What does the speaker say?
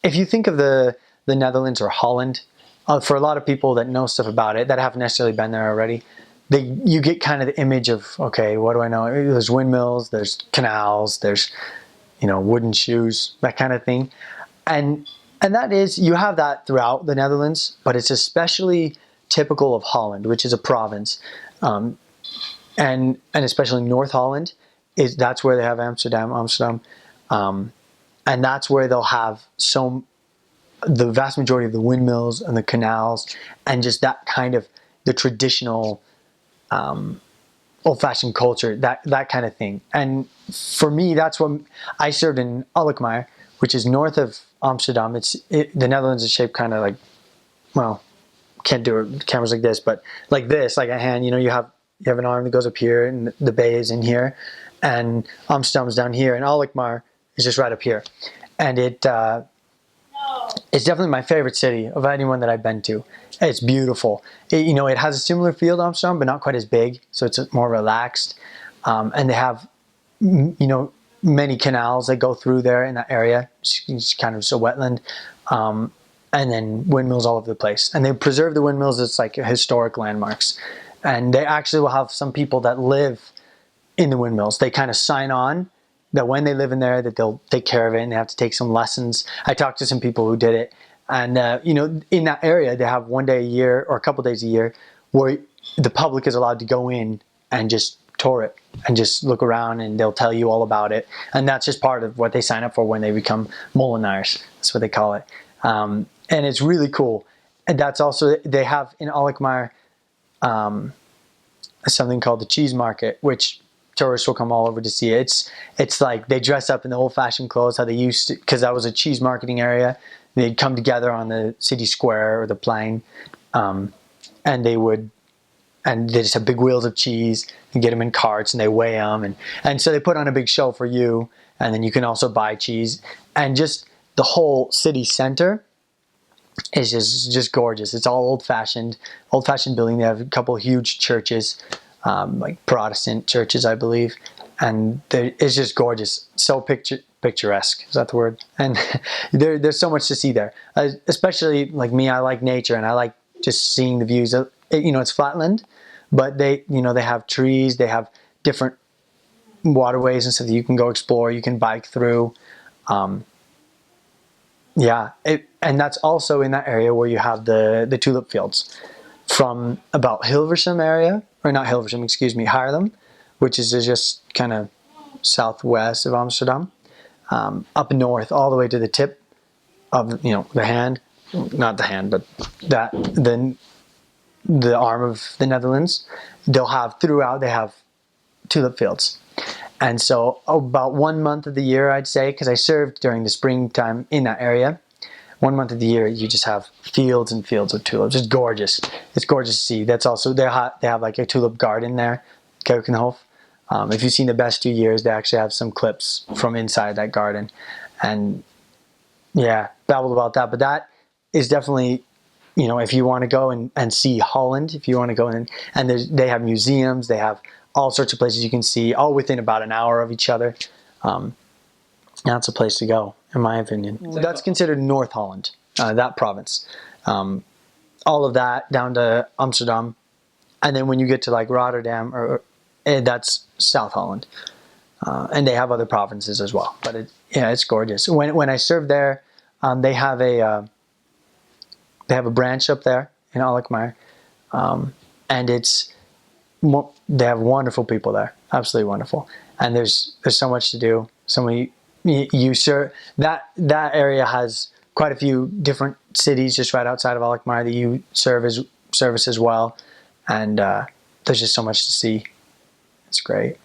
if you think of the Netherlands or Holland, for a lot of people that know stuff about it that haven't necessarily been there already, you get kind of the image of, okay, what do I know? There's windmills, there's canals, there's, you know, wooden shoes, that kind of thing. And that is, you have that throughout the Netherlands, but it's especially typical of Holland, which is a province. And especially North Holland, that's where they have Amsterdam. And that's where they'll have the vast majority of the windmills and the canals and just that kind of the traditional old-fashioned culture, that kind of thing. And for me, that's what I served in Alkmaar, which is north of Amsterdam. The Netherlands is shaped kind of like, well, can't do it cameras like this, but like this, like a hand. You know, you have an arm that goes up here, and the bay is in here, and Amsterdam's down here, and Alkmaar is just right up here. And it's definitely my favorite city of anyone that I've been to. It's beautiful. It has a similar feel to Amsterdam, but not quite as big, so it's more relaxed. And they have, many canals that go through there in that area. It's kind of just a wetland. And then windmills all over the place. And they preserve the windmills as like historic landmarks. And they actually will have some people that live in the windmills. They kind of sign on that when they live in there that they'll take care of it, and they have to take some lessons. I talked to some people who did it. And, in that area, they have one day a year or a couple days a year where the public is allowed to go in and just tour it and just look around, and they'll tell you all about it. And that's just part of what they sign up for when they become molenaars. That's what they call it. And it's really cool. And that's also, they have in Alkmaar something called the cheese market, which tourists will come all over to see it. It's like they dress up in the old-fashioned clothes, how they used to, because that was a cheese marketing area. They'd come together on the city square or the plain, and they just have big wheels of cheese and get them in carts, and they weigh them. And so they put on a big show for you, and then you can also buy cheese. And just the whole city center is just gorgeous. It's all old-fashioned building. They have a couple of huge churches, like Protestant churches, I believe. And it's just gorgeous. So picturesque, is that the word? And there's so much to see there. Especially like me, I like nature, and I like just seeing the views. It's flatland, but they have trees, they have different waterways and stuff that you can go explore, you can bike through. And that's also in that area where you have the tulip fields from about Hilversum area, or not Hilversum, excuse me, Haarlem, which is just kind of southwest of Amsterdam, up north all the way to the tip of the hand, not the hand, but the arm of the Netherlands. They have tulip fields. And so about 1 month of the year, I'd say, because I served during the springtime in that area, 1 month of the year, you just have fields and fields of tulips. It's gorgeous. It's gorgeous to see. That's also, they have like a tulip garden there, Keukenhof. If you've seen the best 2 years, they actually have some clips from inside that garden. And yeah, babbled about that. But that is definitely, if you want to go and see Holland, if you want to go in, and they have museums, they have all sorts of places you can see, all within about an hour of each other. That's a place to go, in my opinion. That's considered North Holland, that province. All of that down to Amsterdam. And then when you get to like Rotterdam, that's South Holland. And they have other provinces as well. But it's gorgeous. When I served there, they have a branch up there in Alkmaar. And they have wonderful people there, absolutely wonderful, and there's so much to do. That area has quite a few different cities just right outside of Alkmaar that you service as well, and there's just so much to see. It's great.